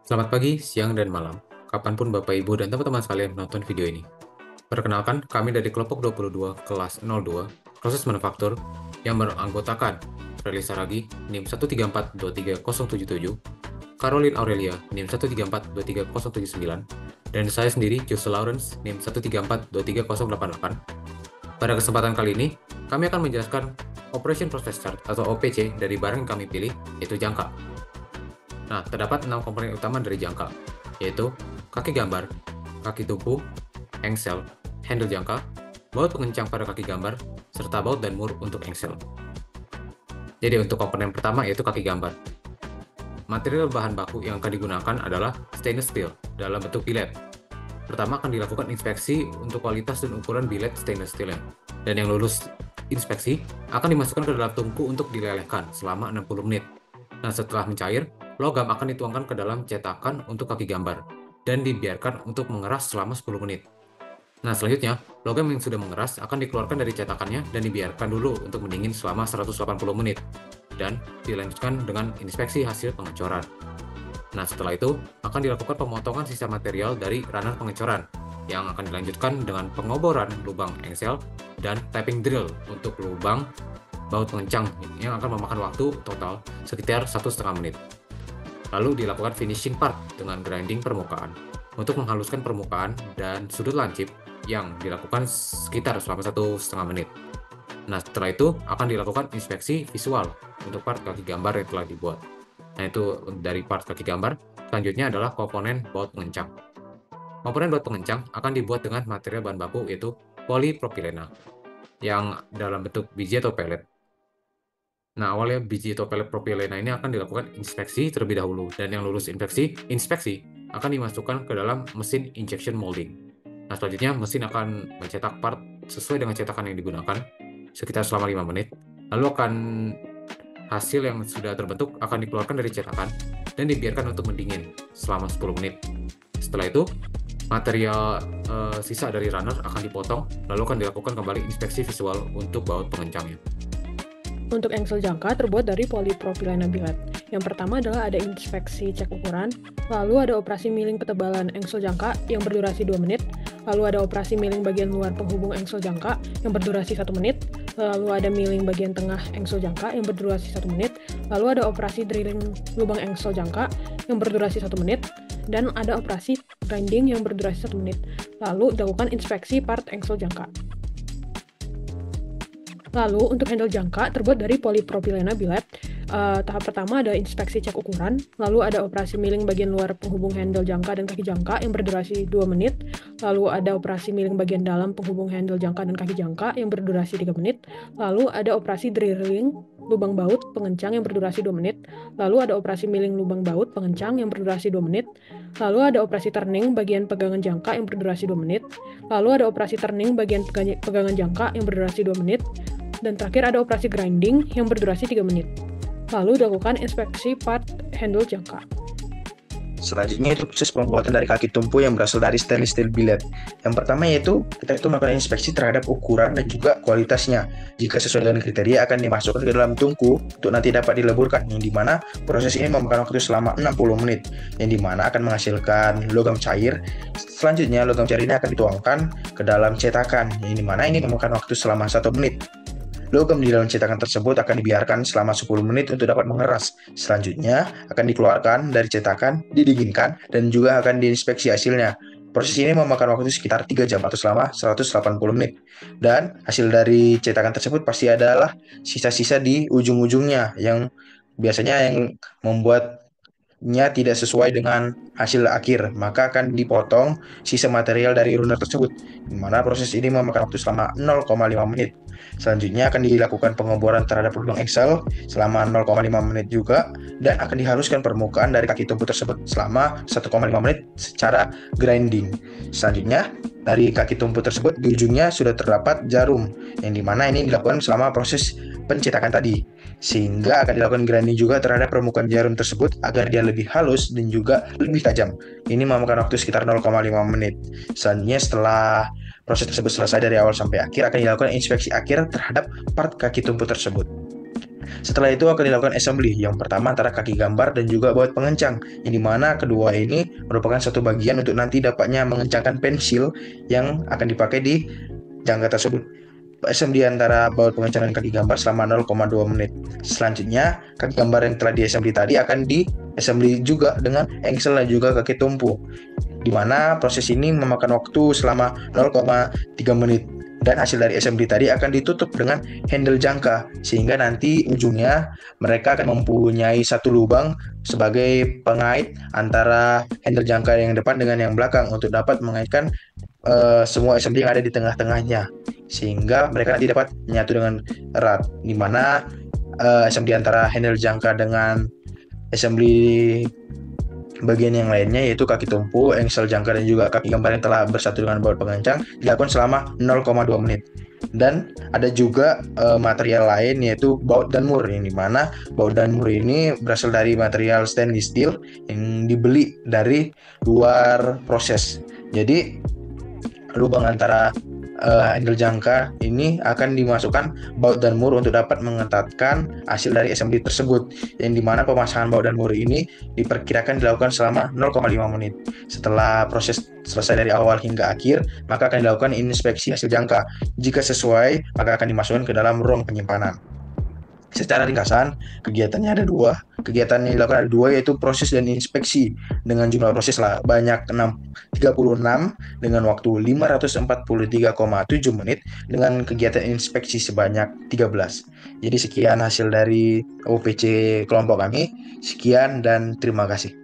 Selamat pagi, siang, dan malam. Kapanpun Bapak, Ibu, dan teman-teman sekalian menonton video ini. Perkenalkan, kami dari kelompok 22 kelas 02, proses manufaktur, yang beranggotakan Fredly Saragi, NIM 134230077, Caroline Aurelia, NIM 134230079, dan saya sendiri, Jose Lawrence, NIM 134230088. Pada kesempatan kali ini, kami akan menjelaskan Operation Process Chart atau OPC dari barang yang kami pilih, yaitu jangka. Nah, terdapat 6 komponen utama dari jangka, yaitu kaki gambar, kaki tumpu, engsel, handle jangka, baut pengencang pada kaki gambar, serta baut dan mur untuk engsel. Jadi untuk komponen pertama yaitu kaki gambar. Material bahan baku yang akan digunakan adalah stainless steel dalam bentuk billet. Pertama akan dilakukan inspeksi untuk kualitas dan ukuran billet stainless steel, dan yang lulus inspeksi akan dimasukkan ke dalam tungku untuk dilelehkan selama 60 menit. Nah, setelah mencair, logam akan dituangkan ke dalam cetakan untuk kaki gambar dan dibiarkan untuk mengeras selama 10 menit. Nah, selanjutnya, logam yang sudah mengeras akan dikeluarkan dari cetakannya dan dibiarkan dulu untuk mendingin selama 180 menit dan dilanjutkan dengan inspeksi hasil pengecoran. Nah, setelah itu akan dilakukan pemotongan sisa material dari runner pengecoran yang akan dilanjutkan dengan pengoboran lubang engsel dan tapping drill untuk lubang baut pengencang yang akan memakan waktu total sekitar 1,5 menit. Lalu dilakukan finishing part dengan grinding permukaan untuk menghaluskan permukaan dan sudut lancip yang dilakukan sekitar selama 1,5 menit. Nah, setelah itu akan dilakukan inspeksi visual untuk part kaki gambar yang telah dibuat. Nah, itu dari part kaki gambar. Selanjutnya adalah komponen baut pengencang. Komponen baut pengencang akan dibuat dengan material bahan baku yaitu polipropilena yang dalam bentuk biji atau pellet. Nah, awalnya biji atau pellet propilena ini akan dilakukan inspeksi terlebih dahulu, dan yang lulus inspeksi akan dimasukkan ke dalam mesin injection molding. Nah, selanjutnya mesin akan mencetak part sesuai dengan cetakan yang digunakan sekitar selama 5 menit. Lalu hasil yang sudah terbentuk akan dikeluarkan dari cetakan dan dibiarkan untuk mendingin selama 10 menit. Setelah itu, material sisa dari runner akan dipotong, lalu akan dilakukan kembali inspeksi visual untuk baut pengencangnya. Untuk engsel jangka terbuat dari polipropilena billet. Yang pertama adalah ada inspeksi cek ukuran, lalu ada operasi milling ketebalan engsel jangka yang berdurasi 2 menit, lalu ada operasi milling bagian luar penghubung engsel jangka yang berdurasi 1 menit, lalu ada milling bagian tengah engsel jangka yang berdurasi 1 menit, lalu ada operasi drilling lubang engsel jangka yang berdurasi 1 menit, dan ada operasi grinding yang berdurasi 1 menit. Lalu dilakukan inspeksi part engsel jangka. Lalu untuk handle jangka terbuat dari polipropilena billet. Tahap pertama ada inspeksi cek ukuran, lalu ada operasi milling bagian luar penghubung handle jangka dan kaki jangka yang berdurasi 2 menit, lalu ada operasi milling bagian dalam penghubung handle jangka dan kaki jangka yang berdurasi 3 menit, lalu ada operasi drilling lubang baut pengencang yang berdurasi 2 menit, lalu ada operasi milling lubang baut pengencang yang berdurasi 2 menit, lalu ada operasi turning bagian pegangan jangka yang berdurasi 2 menit, lalu ada operasi turning bagian pegangan jangka yang berdurasi 2 menit, dan terakhir ada operasi grinding yang berdurasi 3 menit. Lalu dilakukan inspeksi part handle jangka. Selanjutnya itu proses pembuatan dari kaki tumpu yang berasal dari stainless steel billet. Yang pertama yaitu kita itu melakukan inspeksi terhadap ukuran dan juga kualitasnya. Jika sesuai dengan kriteria akan dimasukkan ke dalam tungku untuk nanti dapat dileburkan, yang dimana proses ini memakan waktu selama 60 menit, yang dimana akan menghasilkan logam cair. Selanjutnya logam cair ini akan dituangkan ke dalam cetakan, yang dimana ini memakan waktu selama 1 menit. Logam di dalam cetakan tersebut akan dibiarkan selama 10 menit untuk dapat mengeras. Selanjutnya akan dikeluarkan dari cetakan, didinginkan, dan juga akan diinspeksi hasilnya. Proses ini memakan waktu sekitar 3 jam atau selama 180 menit. Dan hasil dari cetakan tersebut pasti adalah sisa-sisa di ujung-ujungnya yang biasanya yang membuatnya tidak sesuai dengan hasil akhir, maka akan dipotong sisa material dari runner tersebut, di mana proses ini memakan waktu selama 0,5 menit. Selanjutnya akan dilakukan pengeboran terhadap lubang engsel selama 0,5 menit juga, dan akan dihaluskan permukaan dari kaki tumpu tersebut selama 1,5 menit secara grinding. Selanjutnya dari kaki tumpu tersebut di ujungnya sudah terdapat jarum, yang dimana ini dilakukan selama proses pencetakan tadi, sehingga akan dilakukan grinding juga terhadap permukaan jarum tersebut agar dia lebih halus dan juga lebih tajam. Ini memakan waktu sekitar 0,5 menit. Selanjutnya setelah proses tersebut selesai dari awal sampai akhir, akan dilakukan inspeksi akhir terhadap part kaki tumpu tersebut. Setelah itu akan dilakukan assembly. Yang pertama antara kaki gambar dan juga baut pengencang, yang dimana kedua ini merupakan satu bagian untuk nanti dapatnya mengencangkan pensil yang akan dipakai di jangka tersebut. Assembly antara baut pengencang dan kaki gambar selama 0,2 menit. Selanjutnya, kaki gambar yang telah di-assembly tadi akan di-assembly juga dengan engsel dan juga kaki tumpu, di mana proses ini memakan waktu selama 0,3 menit. Dan hasil dari assembly tadi akan ditutup dengan handle jangka, sehingga nanti ujungnya mereka akan mempunyai satu lubang sebagai pengait antara handle jangka yang depan dengan yang belakang untuk dapat mengaitkan semua assembly yang ada di tengah-tengahnya, sehingga mereka nanti dapat menyatu dengan erat, di mana assembly antara handle jangka dengan assembly bagian yang lainnya yaitu kaki tumpu, engsel jangka dan juga kaki gambar yang telah bersatu dengan baut pengencang dilakukan selama 0,2 menit. Dan ada juga material lain yaitu baut dan mur, yang dimana baut dan mur ini berasal dari material stainless steel yang dibeli dari luar proses. Jadi lubang antara handle jangka ini akan dimasukkan baut dan mur untuk dapat mengetatkan hasil dari assembly tersebut, yang dimana pemasangan baut dan mur ini diperkirakan dilakukan selama 0,5 menit. Setelah proses selesai dari awal hingga akhir, maka akan dilakukan inspeksi hasil jangka. Jika sesuai, maka akan dimasukkan ke dalam ruang penyimpanan. Secara ringkasan, kegiatannya ada dua. Kegiatan yang dilakukan ada dua, yaitu proses dan inspeksi dengan jumlah proses banyak 36 dengan waktu 543,7 menit dengan kegiatan inspeksi sebanyak 13. Jadi sekian hasil dari OPC kelompok kami. Sekian dan terima kasih.